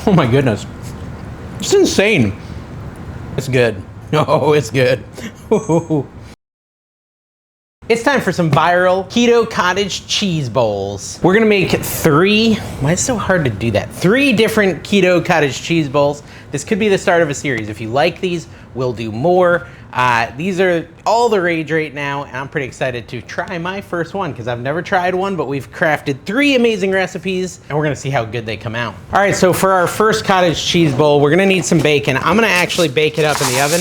Oh my goodness. It's insane. It's good. Oh, it's good. It's time for some viral keto cottage cheese bowls. We're gonna make 3, why is it so hard to do that? 3 different keto cottage cheese bowls. This could be the start of a series. If you like these, we'll do more. These are all the rage right now, and I'm pretty excited to try my first one because I've never tried one, but we've crafted 3 amazing recipes, and we're gonna see how good they come out. All right, so for our first cottage cheese bowl, we're gonna need some bacon. I'm gonna actually bake it up in the oven.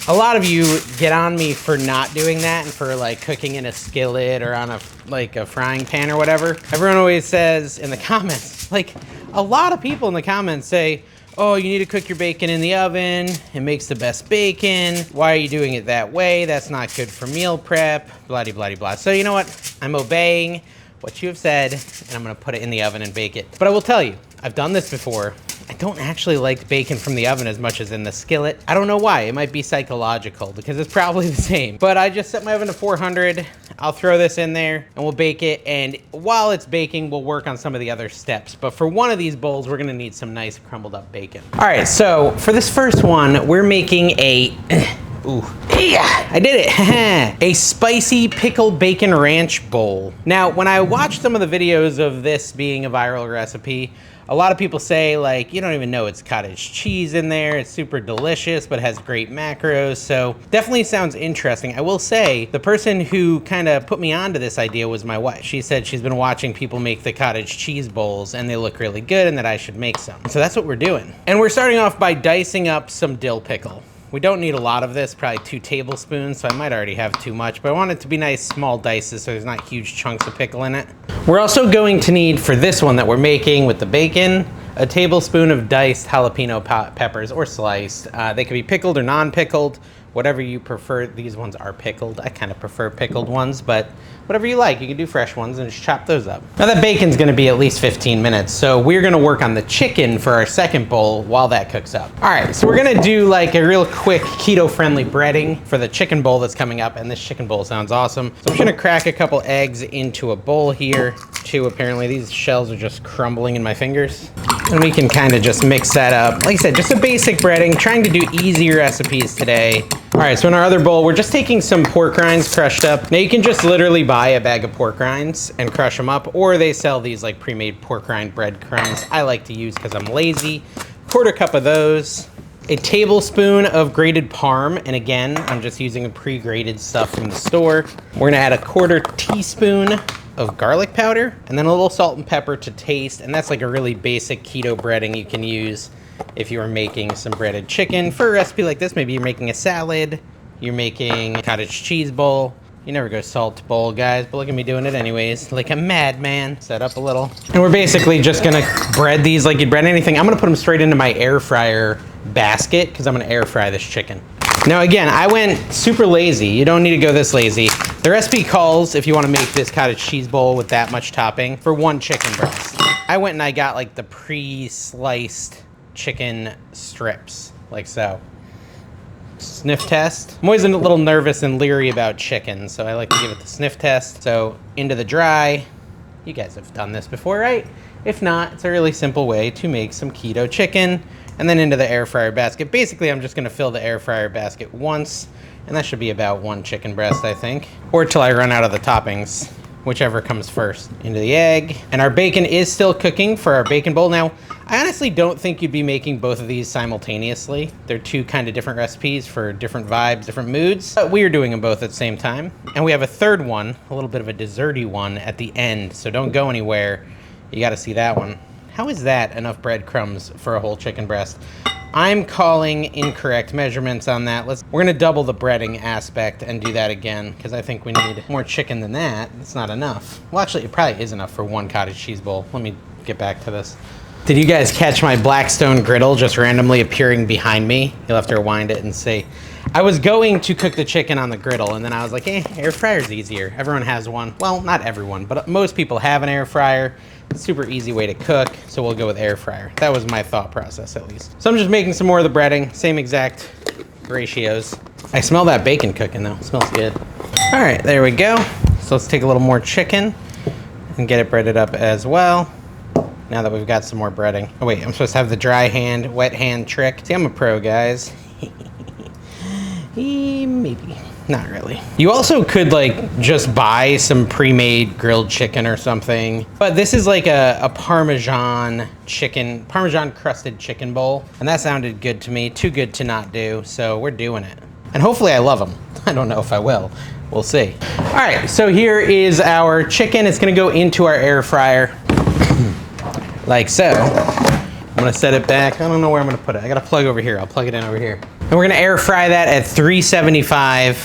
A lot of you get on me for not doing that and for like cooking in a skillet or on a frying pan or whatever. Everyone always says in the comments, like a lot of people in the comments say, oh, you need to cook your bacon in the oven. It makes the best bacon. Why are you doing it that way? That's not good for meal prep, blah, blah, blah. So you know what? I'm obeying what you have said, and I'm gonna put it in the oven and bake it. But I will tell you, I've done this before. I don't actually like bacon from the oven as much as in the skillet. I don't know why. It might be psychological because it's probably the same. But I just set my oven to 400. I'll throw this in there and we'll bake it. And while it's baking, we'll work on some of the other steps. But for one of these bowls, we're gonna need some nice crumbled up bacon. All right, so for this first one, we're making a, ooh, yeah, I did it. A spicy pickled bacon ranch bowl. Now, when I watched some of the videos of this being a viral recipe, a lot of people say like, you don't even know it's cottage cheese in there. It's super delicious, but has great macros. So definitely sounds interesting. I will say the person who kind of put me onto this idea was my wife. She said she's been watching people make the cottage cheese bowls and they look really good and that I should make some. So that's what we're doing. And we're starting off by dicing up some dill pickle. We don't need a lot of this, probably 2 tablespoons, so I might already have too much, but I want it to be nice small dices so there's not huge chunks of pickle in it. We're also going to need, for this one that we're making with the bacon, a tablespoon of diced jalapeno peppers or sliced. They could be pickled or non-pickled, whatever you prefer. These ones are pickled. I kind of prefer pickled ones, but whatever you like. You can do fresh ones and just chop those up. Now that bacon's gonna be at least 15 minutes, so we're gonna work on the chicken for our second bowl while that cooks up. All right, so we're gonna do like a real quick keto-friendly breading for the chicken bowl that's coming up, and this chicken bowl sounds awesome. So I'm just gonna crack a couple eggs into a bowl here. 2, apparently. These shells are just crumbling in my fingers. And we can kind of just mix that up. Like I said, just a basic breading, trying to do easy recipes today. All right, so in our other bowl, we're just taking some pork rinds crushed up. Now you can just literally buy a bag of pork rinds and crush them up, or they sell these like pre-made pork rind breadcrumbs. I like to use because I'm lazy. 1/4 cup of those. A tablespoon of grated Parm, and again, I'm just using a pre-grated stuff from the store. We're gonna add a 1/4 teaspoon of garlic powder, and then a little salt and pepper to taste, and that's like a really basic keto breading you can use if you are making some breaded chicken. For a recipe like this, maybe you're making a salad, you're making a cottage cheese bowl. You never go salt bowl, guys, but look at me doing it anyways, like a madman. Set up a little. And we're basically just gonna bread these like you'd bread anything. I'm gonna put them straight into my air fryer basket because I'm gonna air fry this chicken. Now again, I went super lazy. You don't need to go this lazy. The recipe calls, if you wanna make this cottage cheese bowl with that much topping, for 1 chicken breast. I went and I got like the pre-sliced chicken strips, like so. Sniff test. I'm always a little nervous and leery about chicken, so I like to give it the sniff test. So into the dry. You guys have done this before, right? If not, it's a really simple way to make some keto chicken. And then into the air fryer basket. Basically, I'm just gonna fill the air fryer basket once, and that should be about 1 chicken breast, I think. Or till I run out of the toppings, whichever comes first. Into the egg. And our bacon is still cooking for our bacon bowl. Now, I honestly don't think you'd be making both of these simultaneously. They're 2 kind of different recipes for different vibes, different moods. But we are doing them both at the same time. And we have a third one, a little bit of a desserty one at the end, so don't go anywhere. You gotta see that one. How is that enough breadcrumbs for a whole chicken breast? I'm calling incorrect measurements on that. We're gonna double the breading aspect and do that again, because I think we need more chicken than that. It's not enough. Well, actually, it probably is enough for 1 cottage cheese bowl. Let me get back to this. Did you guys catch my Blackstone griddle just randomly appearing behind me? You'll have to rewind it and see. I was going to cook the chicken on the griddle, and then I was like, air fryer's easier. Everyone has one. Well, not everyone, but most people have an air fryer. It's a super easy way to cook, so we'll go with air fryer. That was my thought process, at least. So I'm just making some more of the breading, same exact ratios. I smell that bacon cooking, though. It smells good. All right, there we go. So let's take a little more chicken and get it breaded up as well. now that we've got some more breading. Oh wait, I'm supposed to have the dry hand, wet hand trick. See, I'm a pro, guys. Maybe. Not really. You also could like just buy some pre-made grilled chicken or something. But this is like a Parmesan crusted chicken bowl. And that sounded good to me. Too good to not do. So we're doing it. And hopefully I love them. I don't know if I will. We'll see. All right, so here is our chicken. It's gonna go into our air fryer. Like so. I'm gonna set it back. I don't know where I'm gonna put it. I got a plug over here. I'll plug it in over here. And we're gonna air fry that at 375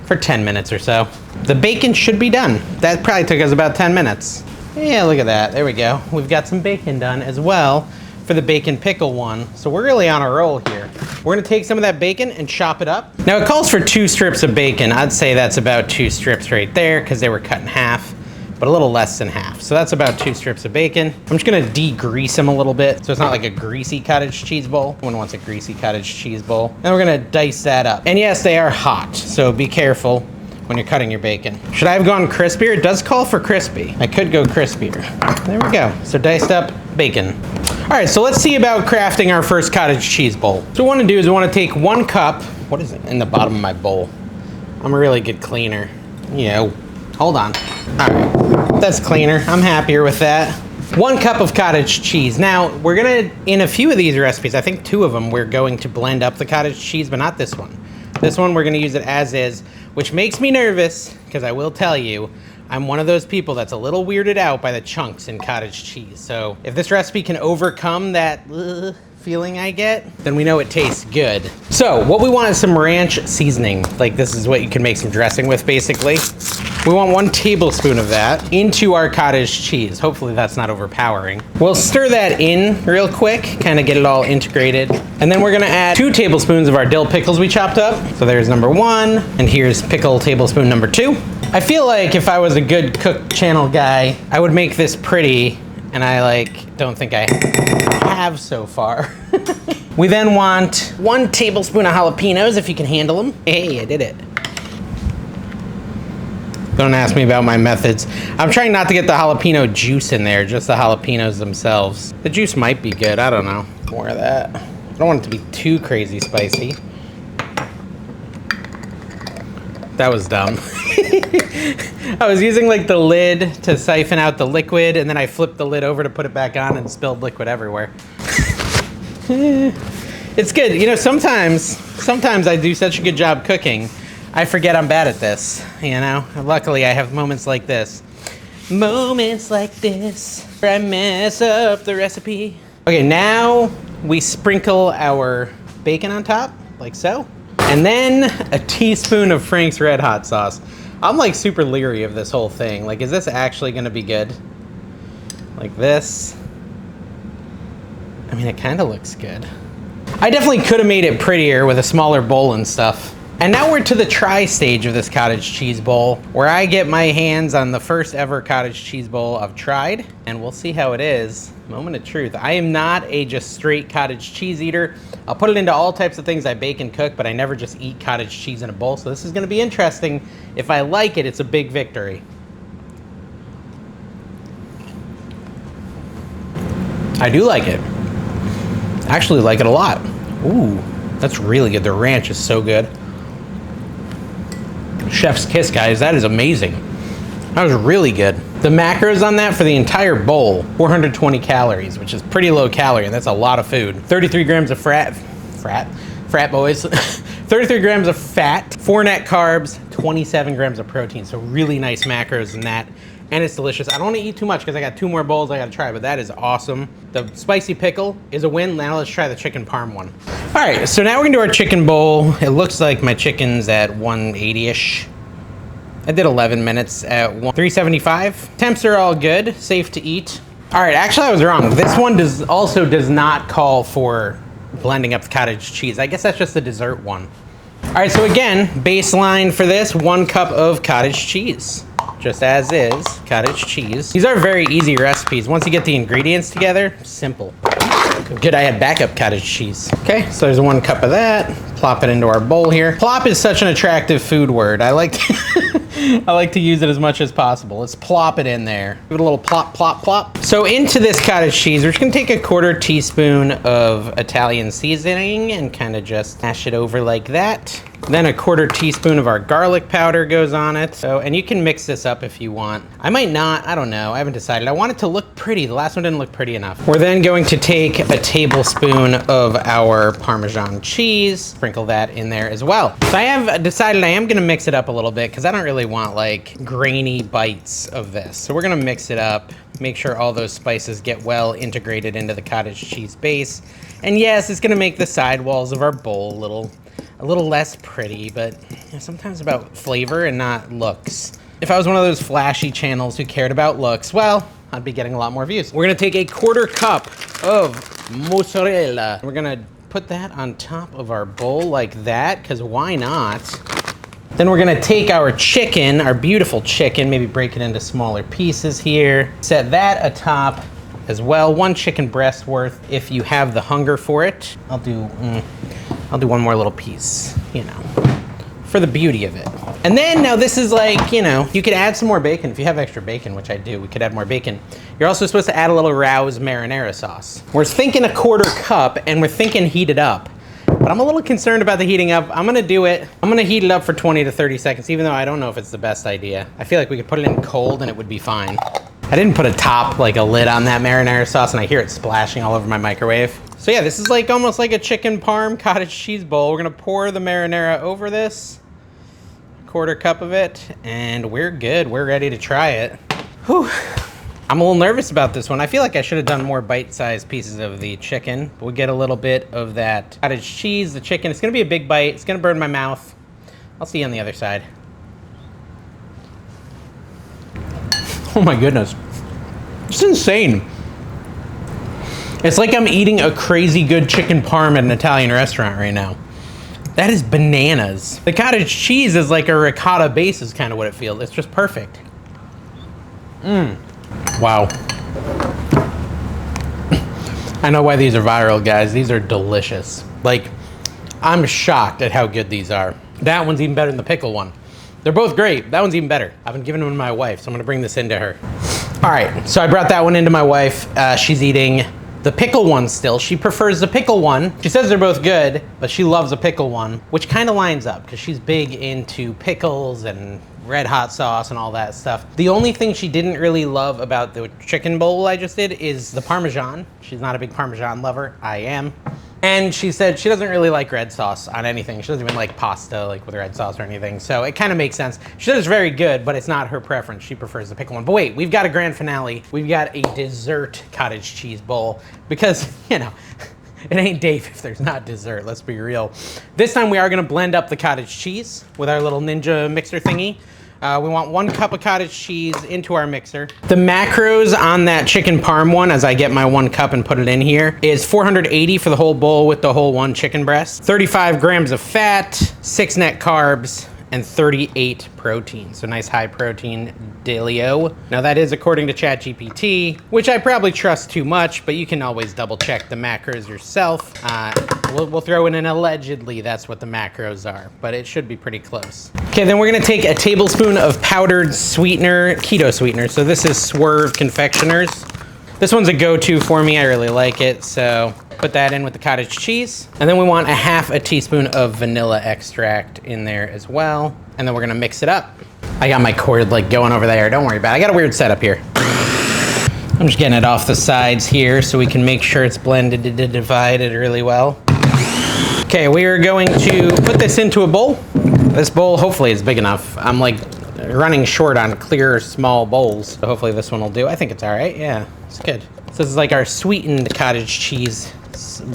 for 10 minutes or so. The bacon should be done. That probably took us about 10 minutes. Yeah, look at that. There we go. We've got some bacon done as well for the bacon pickle one. So we're really on a roll here. We're gonna take some of that bacon and chop it up. Now it calls for 2 strips of bacon. I'd say that's about 2 strips right there because they were cut in half, but a little less than half. So that's about 2 strips of bacon. I'm just gonna degrease them a little bit so it's not like a greasy cottage cheese bowl. No one wants a greasy cottage cheese bowl. And we're gonna dice that up. And yes, they are hot, so be careful when you're cutting your bacon. Should I have gone crispier? It does call for crispy. I could go crispier. There we go. So diced up bacon. All right, so let's see about crafting our first cottage cheese bowl. So what we wanna do is we wanna take 1 cup, what is it in the bottom of my bowl? I'm a really good cleaner. You know, hold on. All right, that's cleaner. I'm happier with that. 1 cup of cottage cheese. Now, we're gonna, in a few of these recipes, I think 2 of them, we're going to blend up the cottage cheese, but not this one. This one, we're gonna use it as is, which makes me nervous, because I will tell you, I'm one of those people that's a little weirded out by the chunks in cottage cheese. So if this recipe can overcome that feeling I get, then we know it tastes good. So what we want is some ranch seasoning. Like this is what you can make some dressing with, basically. We want 1 tablespoon of that into our cottage cheese. Hopefully that's not overpowering. We'll stir that in real quick, kind of get it all integrated. And then we're gonna add 2 tablespoons of our dill pickles we chopped up. So there's number 1, and here's pickle tablespoon number 2. I feel like if I was a good cook channel guy, I would make this pretty, and I don't think I have so far. We then want 1 tablespoon of jalapenos if you can handle them. Hey, I did it. Don't ask me about my methods. I'm trying not to get the jalapeno juice in there, just the jalapenos themselves. The juice might be good, I don't know. More of that. I don't want it to be too crazy spicy. That was dumb. I was using like the lid to siphon out the liquid, and then I flipped the lid over to put it back on and spilled liquid everywhere. It's good. You know, sometimes I do such a good job cooking, I forget I'm bad at this, you know? Luckily, I have moments like this. Moments like this, where I mess up the recipe. Okay, now we sprinkle our bacon on top, like so. And then a teaspoon of Frank's Red Hot sauce. I'm like super leery of this whole thing. Like, is this actually gonna be good? Like this. I mean, it kind of looks good. I definitely could have made it prettier with a smaller bowl and stuff. And now we're to the try stage of this cottage cheese bowl, where I get my hands on the first ever cottage cheese bowl I've tried, and we'll see how it is. Moment of truth. I am not a just straight cottage cheese eater. I'll put it into all types of things I bake and cook, but I never just eat cottage cheese in a bowl, so this is gonna be interesting. If I like it, it's a big victory. I do like it. I actually like it a lot. Ooh, that's really good. The ranch is so good. Chef's kiss, guys. That is amazing. That was really good. The macros on that for the entire bowl, 420 calories, which is pretty low calorie, and that's a lot of food. 33 grams of frat boys. 33 grams of fat, 4 net carbs, 27 grams of protein. So really nice macros in that. And it's delicious. I don't want to eat too much because I got 2 more bowls I got to try, but that is awesome. The spicy pickle is a win. Now let's try the chicken parm one. All right, so now we're gonna do our chicken bowl. It looks like my chicken's at 180-ish. I did 11 minutes at 375. Temps are all good, safe to eat. All right, actually I was wrong. This one also does not call for blending up the cottage cheese. I guess that's just the dessert one. All right, so again, baseline for this, 1 cup of cottage cheese. Just as is, cottage cheese. These are very easy recipes. Once you get the ingredients together, simple. Good, I had backup cottage cheese. Okay, so there's 1 cup of that, plop it into our bowl here. Plop is such an attractive food word. I like to, I like to use it as much as possible. Let's plop it in there. Give it a little plop, plop, plop. So into this cottage cheese, we're just gonna take a 1/4 teaspoon of Italian seasoning and kind of just mash it over like that. Then a 1/4 teaspoon of our garlic powder goes on it. So, and you can mix this up if you want. I might not, I don't know, I haven't decided. I want it to look pretty. The last one didn't look pretty enough. We're then going to take a tablespoon of our Parmesan cheese, sprinkle that in there as well. So I have decided I am gonna mix it up a little bit because I don't really want like grainy bites of this. So we're gonna mix it up, make sure all those spices get well integrated into the cottage cheese base. And yes, it's gonna make the side walls of our bowl a little less pretty, but you know, sometimes about flavor and not looks. If I was one of those flashy channels who cared about looks, well, I'd be getting a lot more views. We're gonna take a 1/4 cup of mozzarella. We're gonna put that on top of our bowl like that, because why not? Then we're gonna take our chicken, our beautiful chicken, maybe break it into smaller pieces here. Set that atop as well. 1 chicken breast worth if you have the hunger for it. I'll do one more little piece, you know, for the beauty of it. And then now this is like, you know, you could add some more bacon. If you have extra bacon, which I do, we could add more bacon. You're also supposed to add a little Rouse marinara sauce. We're thinking a 1/4 cup and we're thinking heat it up. But I'm a little concerned about the heating up. I'm gonna do it. I'm gonna heat it up for 20 to 30 seconds, even though I don't know if it's the best idea. I feel like we could put it in cold and it would be fine. I didn't put a top, like a lid on that marinara sauce, and I hear it splashing all over my microwave. So yeah, this is like almost like a chicken parm cottage cheese bowl. We're gonna pour the marinara over this, 1/4 cup of it, and we're good. We're ready to try it. Whew. I'm a little nervous about this one. I feel like I should have done more bite-sized pieces of the chicken. We'll get a little bit of that cottage cheese, the chicken. It's gonna be a big bite. It's gonna burn my mouth. I'll see you on the other side. Oh my goodness. It's insane. It's like I'm eating a crazy good chicken parm at an Italian restaurant right now. That is bananas. The cottage cheese is like a ricotta base is kind of what it feels. It's just perfect. Wow. I know why these are viral, guys. These are delicious. Like, I'm shocked at how good these are. That one's even better than the pickle one. They're both great. That one's even better. I've been giving them to my wife, so I'm gonna bring this into her. All right, so I brought that one into my wife. She's eating the pickle one still. She prefers the pickle one. She says they're both good, but she loves a pickle one, which kind of lines up because she's big into pickles and red hot sauce and all that stuff. The only thing she didn't really love about the chicken bowl I just did is the Parmesan. She's not a big Parmesan lover. I am. And she said she doesn't really like red sauce on anything. She doesn't even like pasta like with red sauce or anything. So it kind of makes sense. She said it's very good, but it's not her preference. She prefers the pickle one. But wait, we've got a grand finale. We've got a dessert cottage cheese bowl because, you know, it ain't Dave if there's not dessert, let's be real. This time we are gonna blend up the cottage cheese with our little ninja mixer thingy. We want 1 cup of cottage cheese into our mixer. The macros on that chicken parm one, as I get my 1 cup and put it in here, is 480 for the whole bowl with the whole 1 chicken breast, 35 grams of fat, 6 net carbs, and 38 protein. So nice high protein dealio. Now that is according to ChatGPT, which I probably trust too much, but you can always double check the macros yourself. We'll throw in an allegedly that's what the macros are, but it should be pretty close. Okay, then we're gonna take a tablespoon of powdered sweetener, keto sweetener. So this is Swerve Confectioners. This one's a go-to for me, I really like it. So put that in with the cottage cheese. And then we want a 1/2 teaspoon of vanilla extract in there as well. And then we're gonna mix it up. I got my cord like going over there, don't worry about it. I got a weird setup here. I'm just getting it off the sides here so we can make sure it's blended and divided really well. Okay, we are going to put this into a bowl. This bowl hopefully is big enough. I'm like running short on clear small bowls, so hopefully this one will do. I think it's all right, yeah, it's good. So this is like our sweetened cottage cheese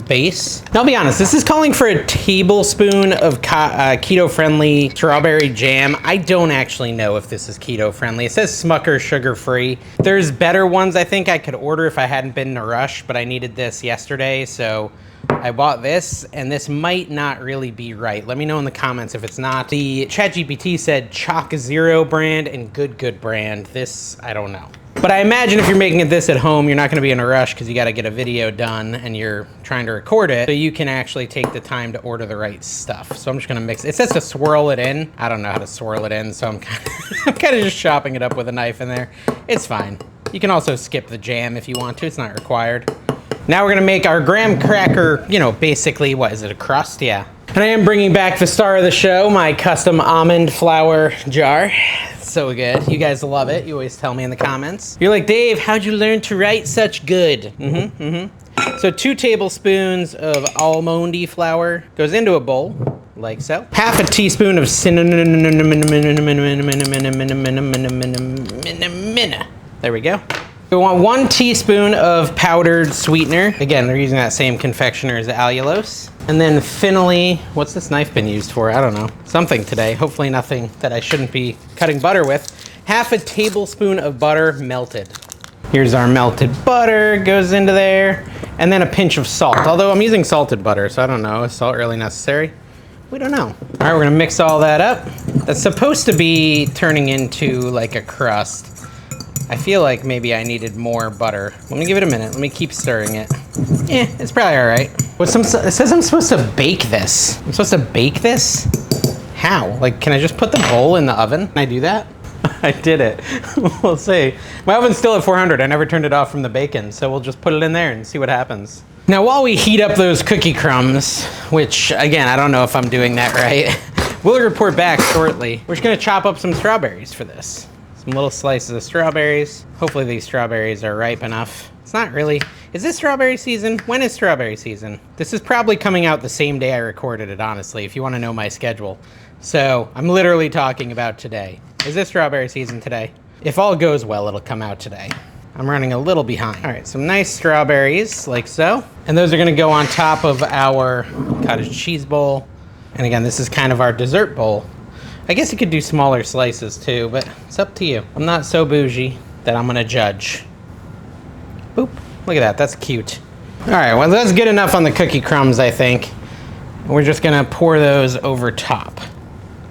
base. Now, I'll be honest, this is calling for a tablespoon of keto-friendly strawberry jam. I don't actually know if this is keto-friendly. It says Smucker's sugar-free. There's better ones I think I could order if I hadn't been in a rush, but I needed this yesterday, so I bought this, and this might not really be right. Let me know in the comments if it's not. The ChatGPT said Chalk Zero brand and Good brand. This, I don't know. But But I imagine if you're making this at home, you're not gonna be in a rush because you gotta get a video done and you're trying to record it, so you can actually take the time to order the right stuff. So I'm just gonna mix it. It says to swirl it in. I don't know how to swirl it in, so I'm kind of just chopping it up with a knife in there. It's fine. You can also skip the jam if you want to, it's not required. Now we're gonna make our graham cracker, you know, basically, what is it, a crust? Yeah. And I am bringing back the star of the show, my custom almond flour jar. So good. You guys love it. You always tell me in the comments. You're like, Dave, how'd you learn to write such good? So 2 tablespoons of almondy flour goes into a bowl, like so. Half a teaspoon of cinnamon. There we go. We want 1 teaspoon of powdered sweetener. Again, they're using that same confectioner as the allulose. And then finally, what's this knife been used for? I don't know. Something today. Hopefully nothing that I shouldn't be cutting butter with. Half a tablespoon of butter melted. Here's our melted butter, goes into there. And then a pinch of salt. Although I'm using salted butter, so I don't know. Is salt really necessary? We don't know. All right, we're gonna mix all that up. That's supposed to be turning into like a crust. I feel like maybe I needed more butter. Let me give it a minute. Let me keep stirring it. It's probably all right. It says I'm supposed to bake this. I'm supposed to bake this? How? Like, can I just put the bowl in the oven? Can I do that? I did it. We'll see. My oven's still at 400. I never turned it off from the bacon, so we'll just put it in there and see what happens. Now, while we heat up those cookie crumbs, which, again, I don't know if I'm doing that right, we'll report back shortly. We're just gonna chop up some strawberries for this. Some little slices of strawberries. Hopefully these strawberries are ripe enough. It's not really. Is this strawberry season? When is strawberry season? This is probably coming out the same day I recorded it, honestly, if you want to know my schedule. So I'm literally talking about today. Is this strawberry season today? If all goes well, it'll come out today. I'm running a little behind. All right, some nice strawberries, like so. And those are gonna go on top of our cottage cheese bowl. And again, this is kind of our dessert bowl. I guess you could do smaller slices too, but it's up to you. I'm not so bougie that I'm gonna judge. Boop, look at that, that's cute. All right, well that's good enough on the cookie crumbs, I think. We're just gonna pour those over top,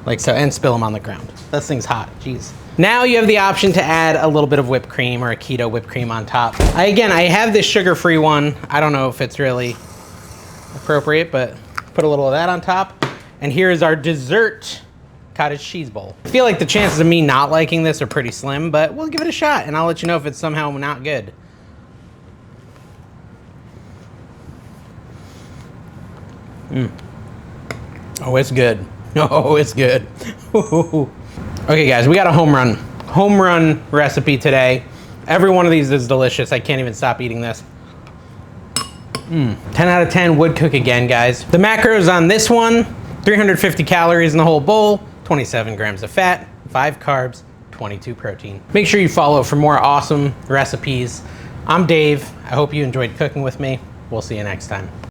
like so, and spill them on the ground. That thing's hot, jeez. Now you have the option to add a little bit of whipped cream or a keto whipped cream on top. I have this sugar-free one. I don't know if it's really appropriate, but put a little of that on top. And here is our dessert cottage cheese bowl. I feel like the chances of me not liking this are pretty slim, but we'll give it a shot and I'll let you know if it's somehow not good. Oh, it's good. Oh, it's good. Okay guys, we got a home run recipe today. Every one of these is delicious. I can't even stop eating this. 10 out of 10 would cook again, guys. The macros on this one, 350 calories in the whole bowl, 27 grams of fat, 5 carbs, 22 protein. Make sure you follow for more awesome recipes. I'm Dave. I hope you enjoyed cooking with me. We'll see you next time.